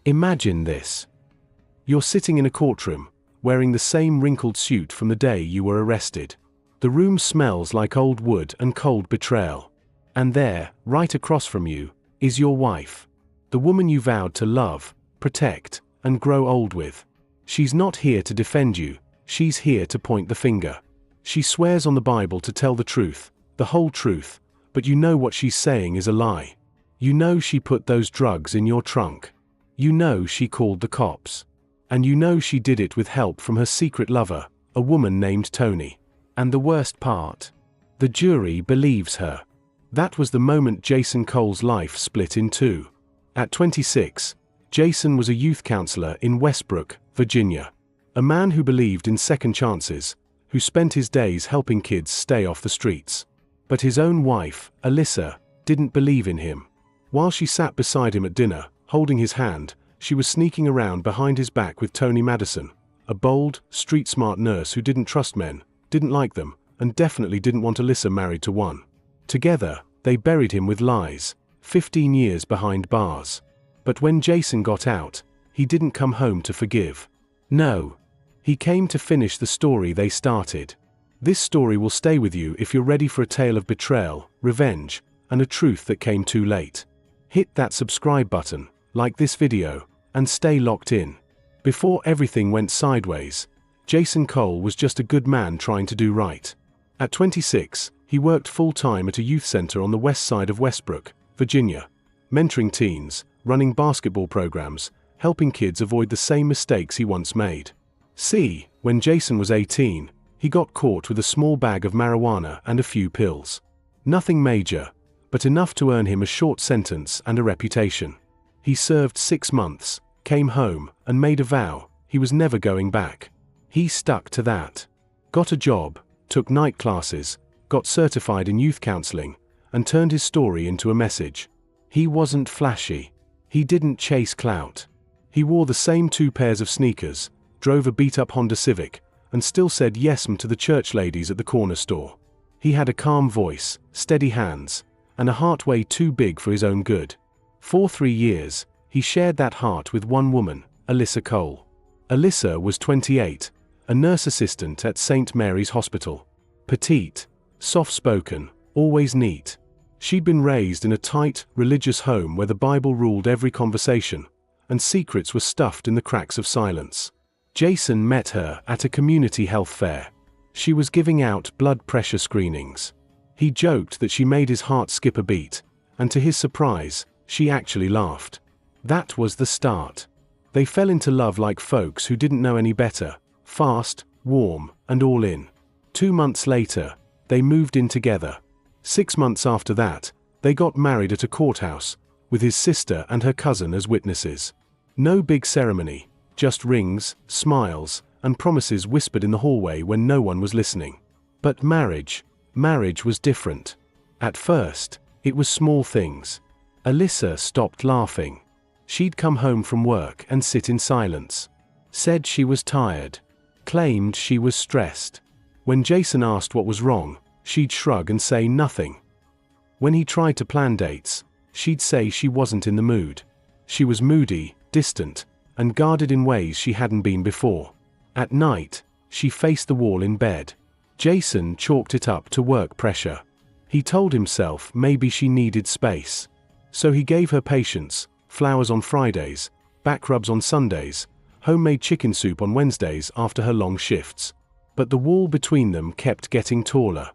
Imagine this. You're sitting in a courtroom, wearing the same wrinkled suit from the day you were arrested. The room smells like old wood and cold betrayal. And there, right across from you, is your wife. The woman you vowed to love, protect, and grow old with. She's not here to defend you, she's here to point the finger. She swears on the Bible to tell the truth, the whole truth, but you know what she's saying is a lie. You know she put those drugs in your trunk. You know she called the cops. And you know she did it with help from her secret lover, a woman named Tony. And the worst part? The jury believes her. That was the moment Jason Cole's life split in two. At 26, Jason was a youth counselor in Westbrook, Virginia. A man who believed in second chances, who spent his days helping kids stay off the streets. But his own wife, Alyssa, didn't believe in him. While she sat beside him at dinner, holding his hand, she was sneaking around behind his back with Tony Madison, a bold, street-smart nurse who didn't trust men, didn't like them, and definitely didn't want Alyssa married to one. Together, they buried him with lies, 15 years behind bars. But when Jason got out, he didn't come home to forgive. No. He came to finish the story they started. This story will stay with you if you're ready for a tale of betrayal, revenge, and a truth that came too late. Hit that subscribe button, like this video, and stay locked in. Before everything went sideways, Jason Cole was just a good man trying to do right. At 26, he worked full-time at a youth center on the west side of Westbrook, Virginia, mentoring teens, running basketball programs, helping kids avoid the same mistakes he once made. See, when Jason was 18, he got caught with a small bag of marijuana and a few pills. Nothing major, but enough to earn him a short sentence and a reputation. He served 6 months, came home, and made a vow he was never going back. He stuck to that. Got a job, took night classes, got certified in youth counseling, and turned his story into a message. He wasn't flashy. He didn't chase clout. He wore the same 2 pairs of sneakers, drove a beat-up Honda Civic, and still said yes-m to the church ladies at the corner store. He had a calm voice, steady hands, and a heart way too big for his own good. For 3 years, he shared that heart with one woman, Alyssa Cole. Alyssa was 28, a nurse assistant at St. Mary's Hospital. Petite, soft-spoken, always neat. She'd been raised in a tight, religious home where the Bible ruled every conversation, and secrets were stuffed in the cracks of silence. Jason met her at a community health fair. She was giving out blood pressure screenings. He joked that she made his heart skip a beat, and to his surprise, she actually laughed. That was the start. They fell into love like folks who didn't know any better, fast, warm, and all in. 2 months later, they moved in together. 6 months after that, they got married at a courthouse, with his sister and her cousin as witnesses. No big ceremony, just rings, smiles, and promises whispered in the hallway when no one was listening. But marriage was different. At first, it was small things. Alyssa stopped laughing. She'd come home from work and sit in silence. Said she was tired. Claimed she was stressed. When Jason asked what was wrong, she'd shrug and say nothing. When he tried to plan dates, she'd say she wasn't in the mood. She was moody, distant, and guarded in ways she hadn't been before. At night, she faced the wall in bed. Jason chalked it up to work pressure. He told himself maybe she needed space. So he gave her patience, flowers on Fridays, back rubs on Sundays, homemade chicken soup on Wednesdays after her long shifts. But the wall between them kept getting taller.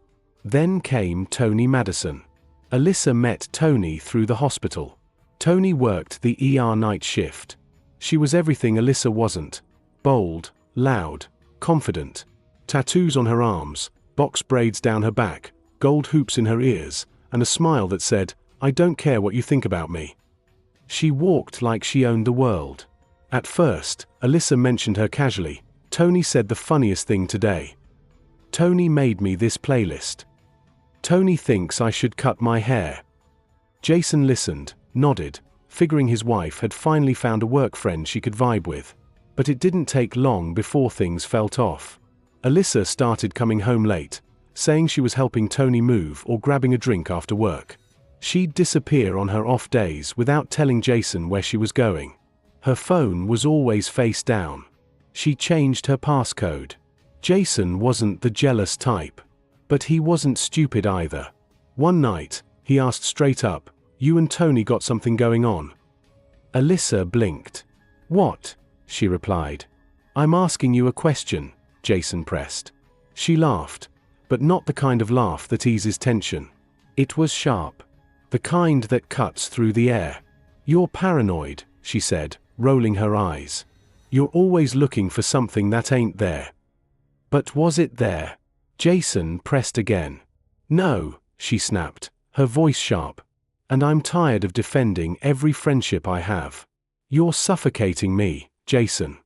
Then came Tony Madison. Alyssa met Tony through the hospital. Tony worked the ER night shift. She was everything Alyssa wasn't. Bold, loud, confident. Tattoos on her arms, box braids down her back, gold hoops in her ears, and a smile that said, "I don't care what you think about me." She walked like she owned the world. At first, Alyssa mentioned her casually. Tony said the funniest thing today. "Tony made me this playlist. Tony thinks I should cut my hair." Jason listened, nodded, figuring his wife had finally found a work friend she could vibe with. But it didn't take long before things felt off. Alyssa started coming home late, saying she was helping Tony move or grabbing a drink after work. She'd disappear on her off days without telling Jason where she was going. Her phone was always face down. She changed her passcode. Jason wasn't the jealous type. But he wasn't stupid either. One night, he asked straight up, "You and Tony got something going on?" Alyssa blinked. "What?" she replied. "I'm asking you a question," Jason pressed. She laughed, but not the kind of laugh that eases tension. It was sharp. The kind that cuts through the air. "You're paranoid," she said, rolling her eyes. "You're always looking for something that ain't there." But was it there? Jason pressed again. "No," she snapped, her voice sharp. "And I'm tired of defending every friendship I have. You're suffocating me, Jason."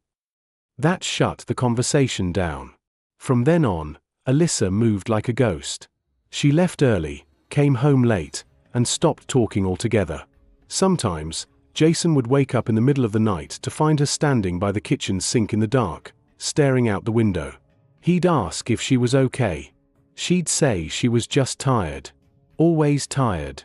That shut the conversation down. From then on, Alyssa moved like a ghost. She left early, came home late, and stopped talking altogether. Sometimes, Jason would wake up in the middle of the night to find her standing by the kitchen sink in the dark, staring out the window. He'd ask if she was okay. She'd say she was just tired. Always tired.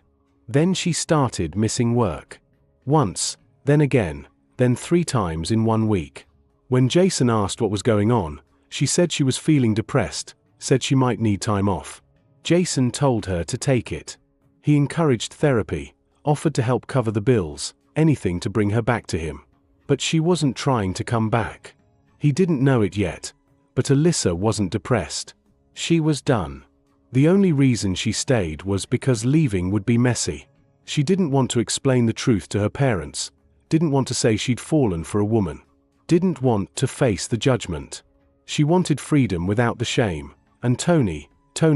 Then she started missing work. Once, then again, then 3 times in 1 week. When Jason asked what was going on, she said she was feeling depressed, said she might need time off. Jason told her to take it. He encouraged therapy, offered to help cover the bills, anything to bring her back to him. But she wasn't trying to come back. He didn't know it yet, but Alyssa wasn't depressed. She was done. The only reason she stayed was because leaving would be messy. She didn't want to explain the truth to her parents, didn't want to say she'd fallen for a woman, didn't want to face the judgment. She wanted freedom without the shame, and Tony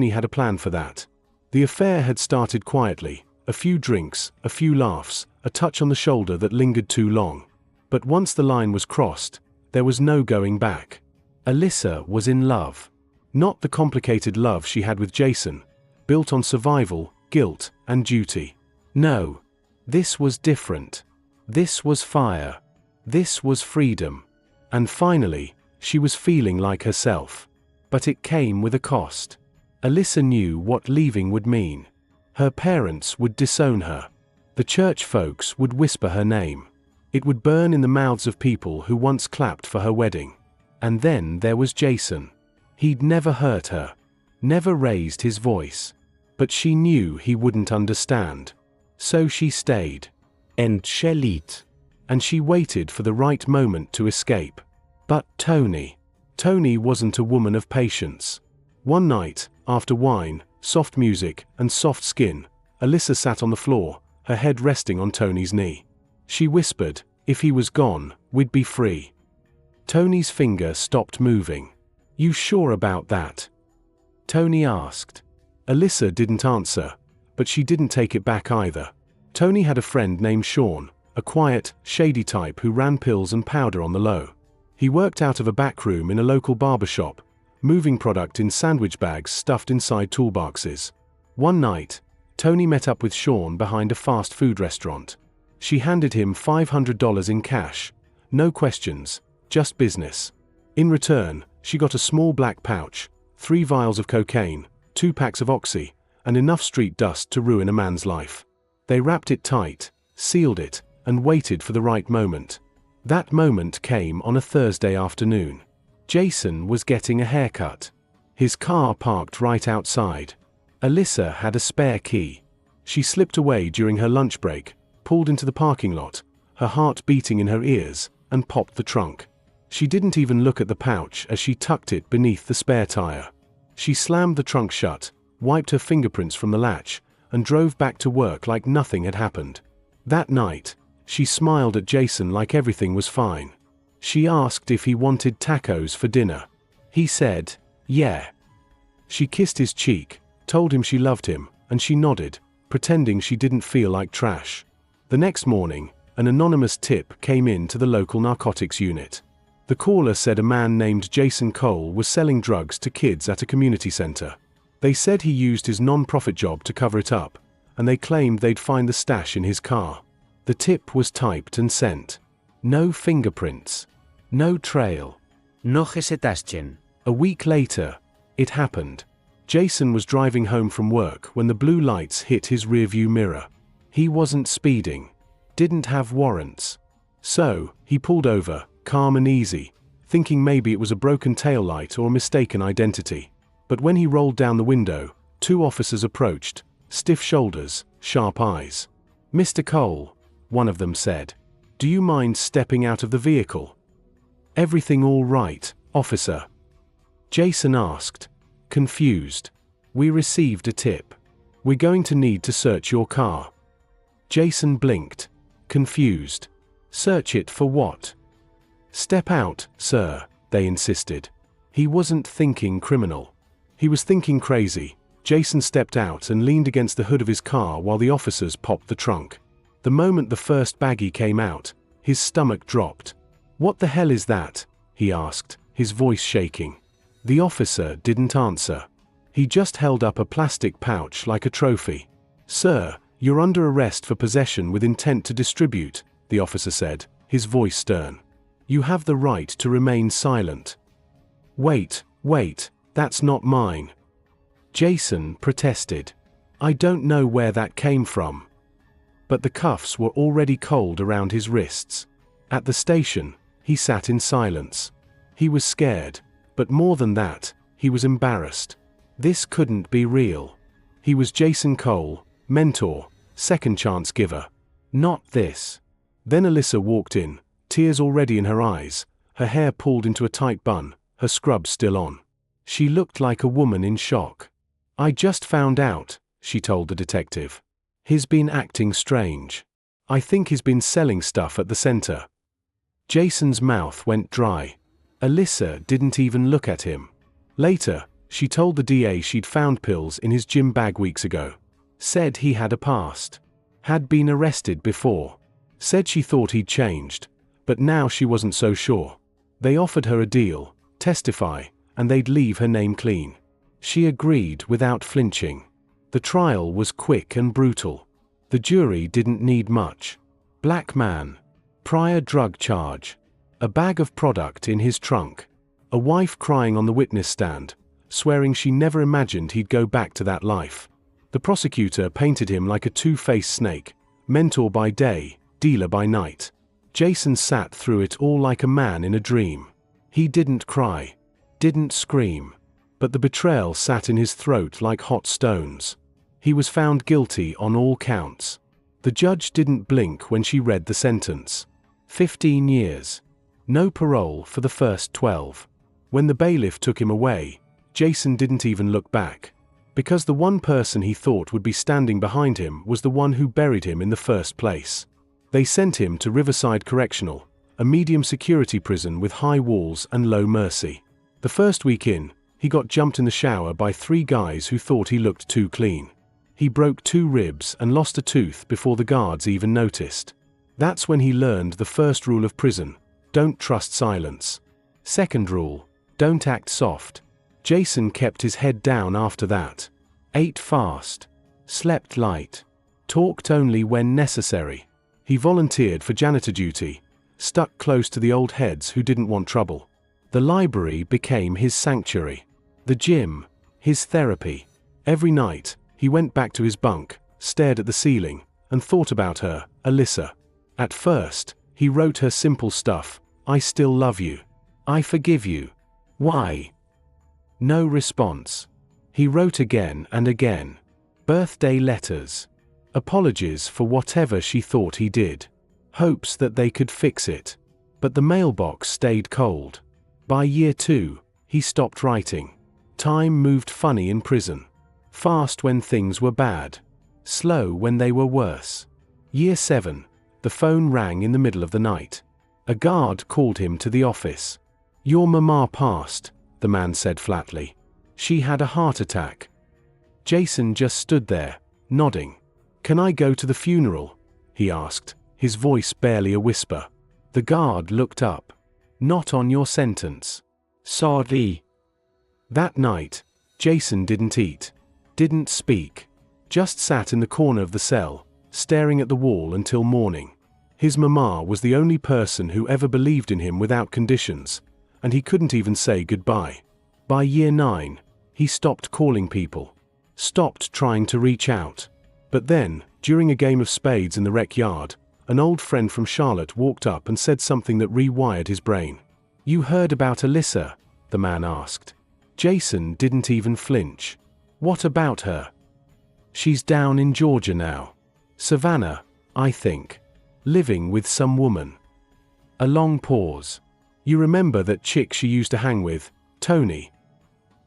had a plan for that. The affair had started quietly, a few drinks, a few laughs, a touch on the shoulder that lingered too long. But once the line was crossed, there was no going back. Alyssa was in love. Not the complicated love she had with Jason, built on survival, guilt, and duty. No. This was different. This was fire. This was freedom. And finally, she was feeling like herself. But it came with a cost. Alyssa knew what leaving would mean. Her parents would disown her. The church folks would whisper her name. It would burn in the mouths of people who once clapped for her wedding. And then there was Jason. He'd never hurt her. Never raised his voice. But she knew he wouldn't understand. So she stayed. Entschuldigt. And she waited for the right moment to escape. But Tony wasn't a woman of patience. One night, after wine, soft music, and soft skin, Alyssa sat on the floor, her head resting on Tony's knee. She whispered, "If he was gone, we'd be free." Tony's finger stopped moving. "You sure about that?" Tony asked. Alyssa didn't answer, but she didn't take it back either. Tony had a friend named Sean, a quiet, shady type who ran pills and powder on the low. He worked out of a back room in a local barber shop, moving product in sandwich bags stuffed inside toolboxes. One night, Tony met up with Sean behind a fast food restaurant. She handed him $500 in cash. No questions, just business. In return, she got a small black pouch, 3 vials of cocaine, 2 packs of Oxy, and enough street dust to ruin a man's life. They wrapped it tight, sealed it, and waited for the right moment. That moment came on a Thursday afternoon. Jason was getting a haircut. His car parked right outside. Alyssa had a spare key. She slipped away during her lunch break, pulled into the parking lot, her heart beating in her ears, and popped the trunk. She didn't even look at the pouch as she tucked it beneath the spare tire. She slammed the trunk shut, wiped her fingerprints from the latch, and drove back to work like nothing had happened. That night, she smiled at Jason like everything was fine. She asked if he wanted tacos for dinner. He said, "Yeah." She kissed his cheek, told him she loved him, and she nodded, pretending she didn't feel like trash. The next morning, an anonymous tip came in to the local narcotics unit. The caller said a man named Jason Cole was selling drugs to kids at a community center. They said he used his non-profit job to cover it up, and they claimed they'd find the stash in his car. The tip was typed and sent. No fingerprints. No trail. No Gesetaschen. A week later, it happened. Jason was driving home from work when the blue lights hit his rearview mirror. He wasn't speeding. Didn't have warrants. So, he pulled over, calm and easy, thinking maybe it was a broken taillight or a mistaken identity. But when he rolled down the window, 2 officers approached, stiff shoulders, sharp eyes. "Mr. Cole," one of them said, "do you mind stepping out of the vehicle?" "Everything all right, officer?" Jason asked, confused. "We received a tip. We're going to need to search your car." Jason blinked, confused. "Search it for what?" "Step out, sir," they insisted. He wasn't thinking criminal. He was thinking crazy. Jason stepped out and leaned against the hood of his car while the officers popped the trunk. The moment the first baggie came out, his stomach dropped. "What the hell is that?" he asked, his voice shaking. The officer didn't answer. He just held up a plastic pouch like a trophy. "Sir, you're under arrest for possession with intent to distribute," the officer said, his voice stern. "You have the right to remain silent." Wait, that's not mine." Jason protested. "I don't know where that came from." But the cuffs were already cold around his wrists. At the station, he sat in silence. He was scared, but more than that, he was embarrassed. This couldn't be real. He was Jason Cole, mentor, second chance giver. Not this. Then Alyssa walked in, tears already in her eyes, her hair pulled into a tight bun, her scrub still on. She looked like a woman in shock. "I just found out," she told the detective. "He's been acting strange. I think he's been selling stuff at the center." Jason's mouth went dry. Alyssa didn't even look at him. Later, she told the DA she'd found pills in his gym bag weeks ago. Said he had a past. Had been arrested before. Said she thought he'd changed, but now she wasn't so sure. They offered her a deal, testify, and they'd leave her name clean. She agreed without flinching. The trial was quick and brutal. The jury didn't need much. Black man. Prior drug charge. A bag of product in his trunk. A wife crying on the witness stand, swearing she never imagined he'd go back to that life. The prosecutor painted him like a two-faced snake, mentor by day, dealer by night. Jason sat through it all like a man in a dream. He didn't cry, didn't scream, but the betrayal sat in his throat like hot stones. He was found guilty on all counts. The judge didn't blink when she read the sentence. 15 years. No parole for the first 12. When the bailiff took him away, Jason didn't even look back. Because the one person he thought would be standing behind him was the one who buried him in the first place. They sent him to Riverside Correctional, a medium security prison with high walls and low mercy. The first week in, he got jumped in the shower by 3 guys who thought he looked too clean. He broke 2 ribs and lost a tooth before the guards even noticed. That's when he learned the first rule of prison: don't trust silence. Second rule: don't act soft. Jason kept his head down after that. Ate fast. Slept light. Talked only when necessary. He volunteered for janitor duty, stuck close to the old heads who didn't want trouble. The library became his sanctuary. The gym, his therapy. Every night, he went back to his bunk, stared at the ceiling, and thought about her, Alyssa. At first, he wrote her simple stuff: "I still love you. I forgive you. Why?" No response. He wrote again and again. Birthday letters. Apologies for whatever she thought he did. Hopes that they could fix it. But the mailbox stayed cold. By year 2, he stopped writing. Time moved funny in prison. Fast when things were bad. Slow when they were worse. Year 7, the phone rang in the middle of the night. A guard called him to the office. "Your mama passed," the man said flatly. "She had a heart attack." Jason just stood there, nodding. "Can I go to the funeral?" he asked, his voice barely a whisper. The guard looked up. "Not on your sentence. Sorry." That night, Jason didn't eat, didn't speak, just sat in the corner of the cell, staring at the wall until morning. His mama was the only person who ever believed in him without conditions, and he couldn't even say goodbye. By year 9, he stopped calling people, stopped trying to reach out. But then, during a game of spades in the rec yard, an old friend from Charlotte walked up and said something that rewired his brain. "You heard about Alyssa?" the man asked. Jason didn't even flinch. "What about her?" "She's down in Georgia now. Savannah, I think. Living with some woman." A long pause. "You remember that chick she used to hang with, Tony?"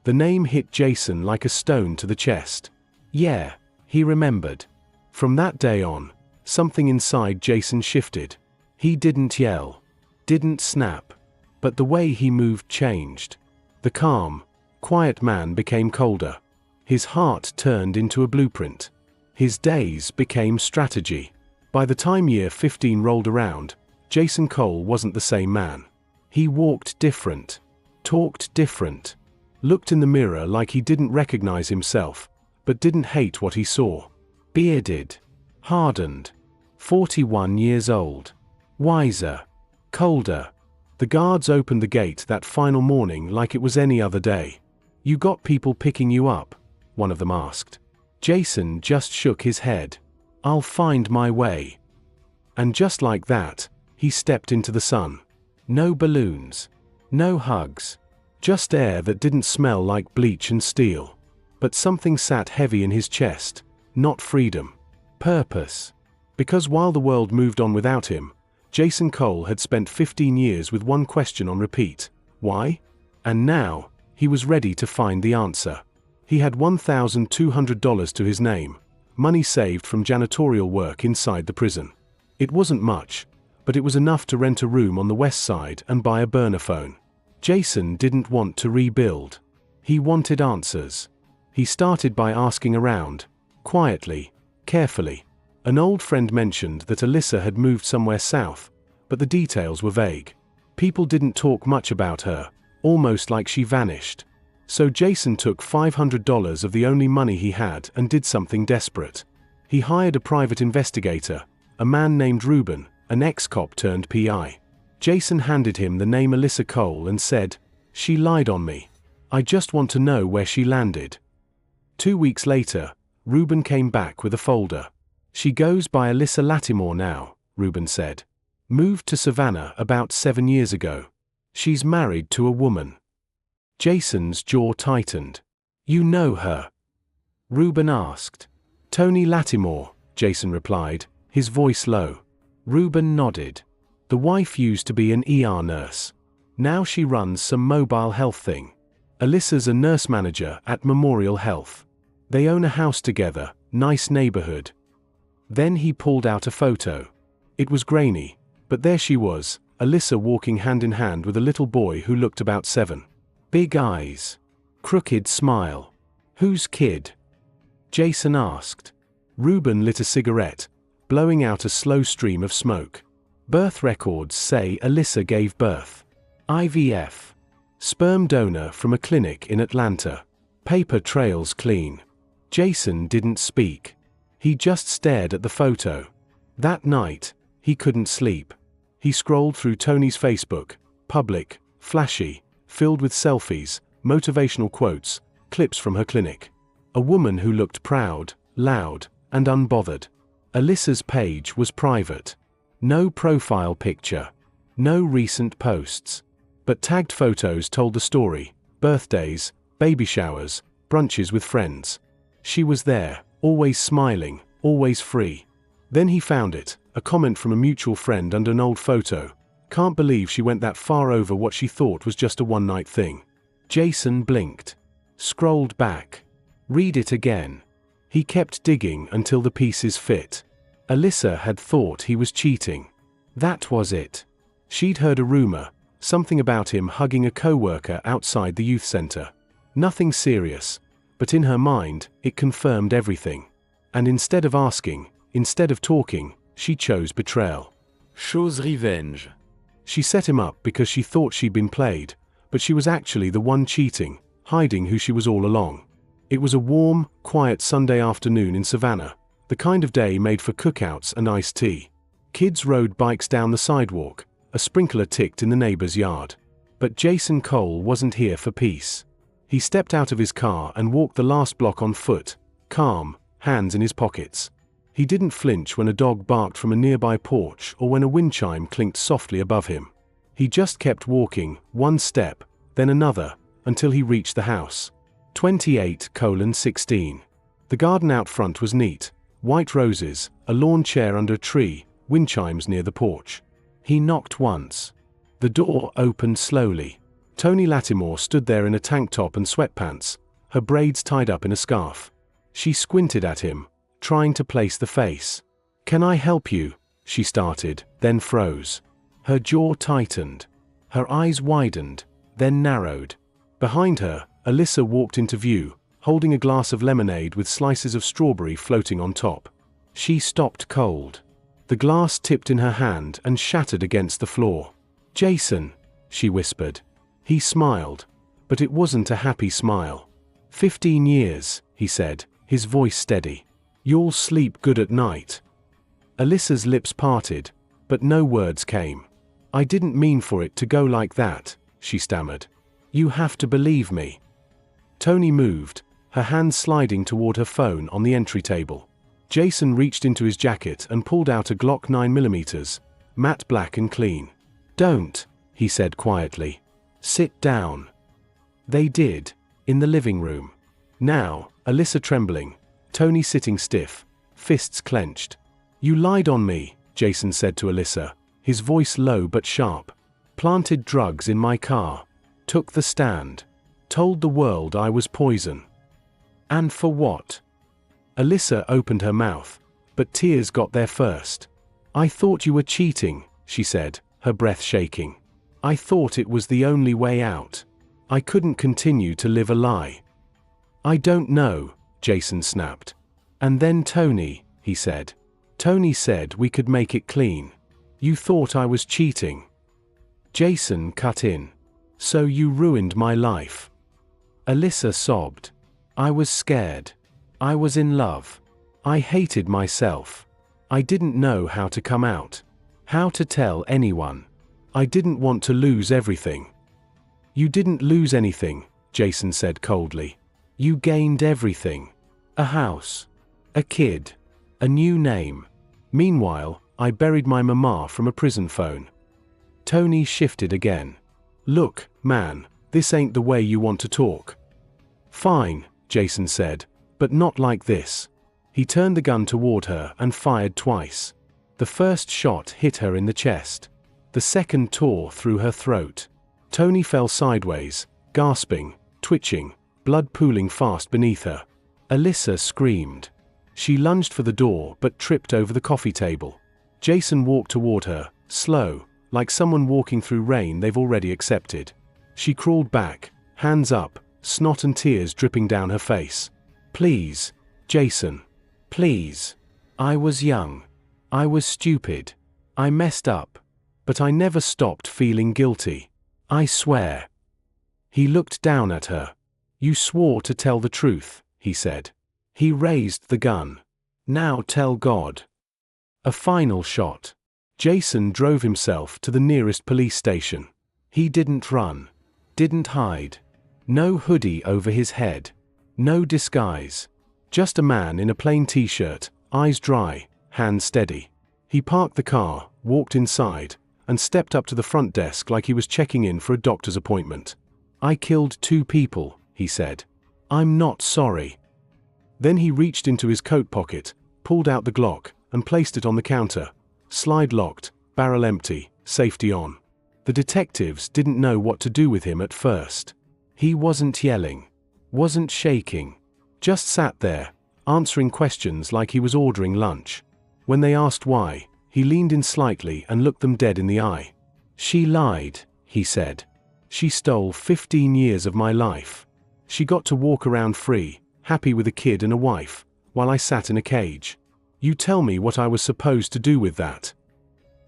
The name hit Jason like a stone to the chest. Yeah, he remembered. From that day on, something inside Jason shifted. He didn't yell, didn't snap, but the way he moved changed. The calm, quiet man became colder. His heart turned into a blueprint. His days became strategy. By the time year 15 rolled around, Jason Cole wasn't the same man. He walked different, talked different, looked in the mirror like he didn't recognize himself, but didn't hate what he saw. Bearded, hardened, 41 years old, wiser, colder. The guards opened the gate that final morning like it was any other day. "You got people picking you up?" one of them asked. Jason just shook his head. "I'll find my way." And just like that, he stepped into the sun. No balloons, no hugs, just air that didn't smell like bleach and steel. But something sat heavy in his chest, not freedom, purpose. Because while the world moved on without him, Jason Cole had spent 15 years with one question on repeat: why? And now, he was ready to find the answer. He had $1,200 to his name, money saved from janitorial work inside the prison. It wasn't much, but it was enough to rent a room on the west side and buy a burner phone. Jason didn't want to rebuild. He wanted answers. He started by asking around, quietly, carefully. An old friend mentioned that Alyssa had moved somewhere south, but the details were vague. People didn't talk much about her, almost like she vanished. So Jason took $500 of the only money he had and did something desperate. He hired a private investigator, a man named Ruben, an ex-cop turned PI. Jason handed him the name Alyssa Cole and said, "She lied on me. I just want to know where she landed." 2 weeks later, Ruben came back with a folder. "She goes by Alyssa Lattimore now," Ruben said. "Moved to Savannah about 7 years ago. She's married to a woman." Jason's jaw tightened. "You know her?" Ruben asked. "Tony Lattimore," Jason replied, his voice low. Ruben nodded. "The wife used to be an ER nurse. Now she runs some mobile health thing. Alyssa's a nurse manager at Memorial Health. They own a house together, nice neighborhood." Then he pulled out a photo. It was grainy, but there she was, Alyssa walking hand in hand with a little boy who looked about 7. Big eyes. Crooked smile. "Whose kid?" Jason asked. Ruben lit a cigarette, blowing out a slow stream of smoke. "Birth records say Alyssa gave birth. IVF. Sperm donor from a clinic in Atlanta. Paper trails clean." Jason didn't speak. He just stared at the photo. That night, he couldn't sleep. He scrolled through Tony's Facebook, public, flashy, filled with selfies, motivational quotes, clips from her clinic. A woman who looked proud, loud, and unbothered. Alyssa's page was private. No profile picture. No recent posts. But tagged photos told the story: birthdays, baby showers, brunches with friends. She was there, always smiling, always free. Then he found it, a comment from a mutual friend under an old photo. "Can't believe she went that far over what she thought was just a one-night thing." Jason blinked. Scrolled back. Read it again. He kept digging until the pieces fit. Alyssa had thought he was cheating. That was it. She'd heard a rumor, something about him hugging a co-worker outside the youth center. Nothing serious, but in her mind, it confirmed everything. And instead of asking, instead of talking, she chose betrayal. Chose revenge. She set him up because she thought she'd been played, but she was actually the one cheating, hiding who she was all along. It was a warm, quiet Sunday afternoon in Savannah, the kind of day made for cookouts and iced tea. Kids rode bikes down the sidewalk, a sprinkler ticked in the neighbor's yard. But Jason Cole wasn't here for peace. He stepped out of his car and walked the last block on foot, calm, hands in his pockets. He didn't flinch when a dog barked from a nearby porch or when a wind chime clinked softly above him. He just kept walking, one step, then another, until he reached the house. 28:16. The garden out front was neat. White roses, a lawn chair under a tree, wind chimes near the porch. He knocked once. The door opened slowly. Toni Lattimore stood there in a tank top and sweatpants, her braids tied up in a scarf. She squinted at him, trying to place the face. "Can I help you?" she started, then froze. Her jaw tightened. Her eyes widened, then narrowed. Behind her, Alyssa walked into view, holding a glass of lemonade with slices of strawberry floating on top. She stopped cold. The glass tipped in her hand and shattered against the floor. "Jason," she whispered. He smiled, but it wasn't a happy smile. 15 years, he said, his voice steady. "You'll sleep good at night." Alyssa's lips parted, but no words came. "I didn't mean for it to go like that," she stammered. "You have to believe me." Toni moved, her hand sliding toward her phone on the entry table. Jason reached into his jacket and pulled out a Glock 9mm, matte black and clean. "Don't," he said quietly. "Sit down." They did, in the living room. Now, Alyssa trembling, Toni sitting stiff, fists clenched. "You lied on me," Jason said to Alyssa, his voice low but sharp. "Planted drugs in my car. Took the stand. Told the world I was poison. And for what?" Alyssa opened her mouth, but tears got there first. "I thought you were cheating," she said, her breath shaking. "I thought it was the only way out. I couldn't continue to live a lie." "I don't know," Jason snapped. "And then Toni," he said. "Toni said we could make it clean. You thought I was cheating." Jason cut in. "So you ruined my life." Alyssa sobbed. "I was scared. I was in love. I hated myself. I didn't know how to come out. How to tell anyone. I didn't want to lose everything." "You didn't lose anything," Jason said coldly. "You gained everything. A house. A kid. A new name. Meanwhile, I buried my mama from a prison phone." Toni shifted again. "Look, man, this ain't the way you want to talk." "Fine," Jason said, "but not like this." He turned the gun toward her and fired twice. The first shot hit her in the chest. The second tore through her throat. Toni fell sideways, gasping, twitching, blood pooling fast beneath her. Alyssa screamed. She lunged for the door but tripped over the coffee table. Jason walked toward her, slow, like someone walking through rain they've already accepted. She crawled back, hands up, snot and tears dripping down her face. "Please, Jason. Please. I was young. I was stupid. I messed up. But I never stopped feeling guilty. I swear." He looked down at her. "You swore to tell the truth," he said. He raised the gun. "Now tell God." A final shot. Jason drove himself to the nearest police station. He didn't run. Didn't hide. No hoodie over his head. No disguise. Just a man in a plain t-shirt, eyes dry, hands steady. He parked the car, walked inside, and stepped up to the front desk like he was checking in for a doctor's appointment. "I killed 2 people," he said. "I'm not sorry." Then he reached into his coat pocket, pulled out the Glock, and placed it on the counter. Slide locked, barrel empty, safety on. The detectives didn't know what to do with him at first. He wasn't yelling. Wasn't shaking. Just sat there, answering questions like he was ordering lunch. When they asked why, he leaned in slightly and looked them dead in the eye. "She lied," he said. "She stole 15 years of my life. She got to walk around free, happy with a kid and a wife, while I sat in a cage. You tell me what I was supposed to do with that."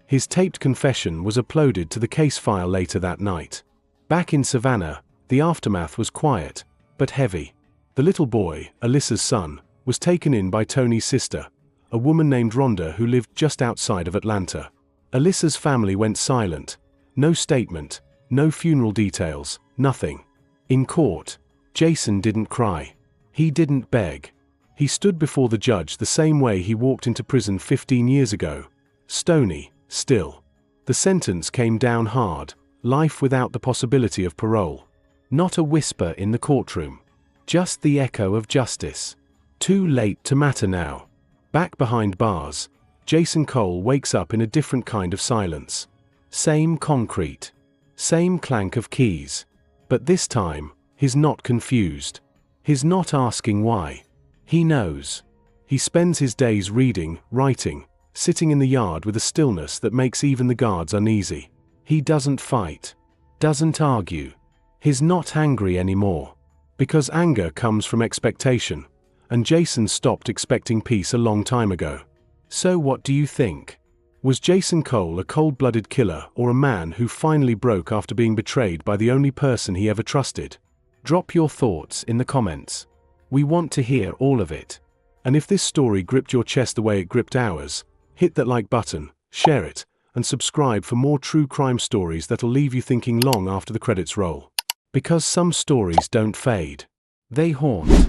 His taped confession was uploaded to the case file later that night. Back in Savannah, the aftermath was quiet, but heavy. The little boy, Alyssa's son, was taken in by Toni's sister, a woman named Rhonda who lived just outside of Atlanta. Alyssa's family went silent. No statement, no funeral details, nothing. In court, Jason didn't cry. He didn't beg. He stood before the judge the same way he walked into prison 15 years ago. Stony, still. The sentence came down hard, life without the possibility of parole. Not a whisper in the courtroom. Just the echo of justice. Too late to matter now. Back behind bars, Jason Cole wakes up in a different kind of silence. Same concrete. Same clank of keys. But this time, he's not confused. He's not asking why. He knows. He spends his days reading, writing, sitting in the yard with a stillness that makes even the guards uneasy. He doesn't fight. Doesn't argue. He's not angry anymore. Because anger comes from expectation. And Jason stopped expecting peace a long time ago. So what do you think? Was Jason Cole a cold-blooded killer or a man who finally broke after being betrayed by the only person he ever trusted? Drop your thoughts in the comments. We want to hear all of it. And if this story gripped your chest the way it gripped ours, hit that like button, share it, and subscribe for more true crime stories that'll leave you thinking long after the credits roll. Because some stories don't fade. They haunt.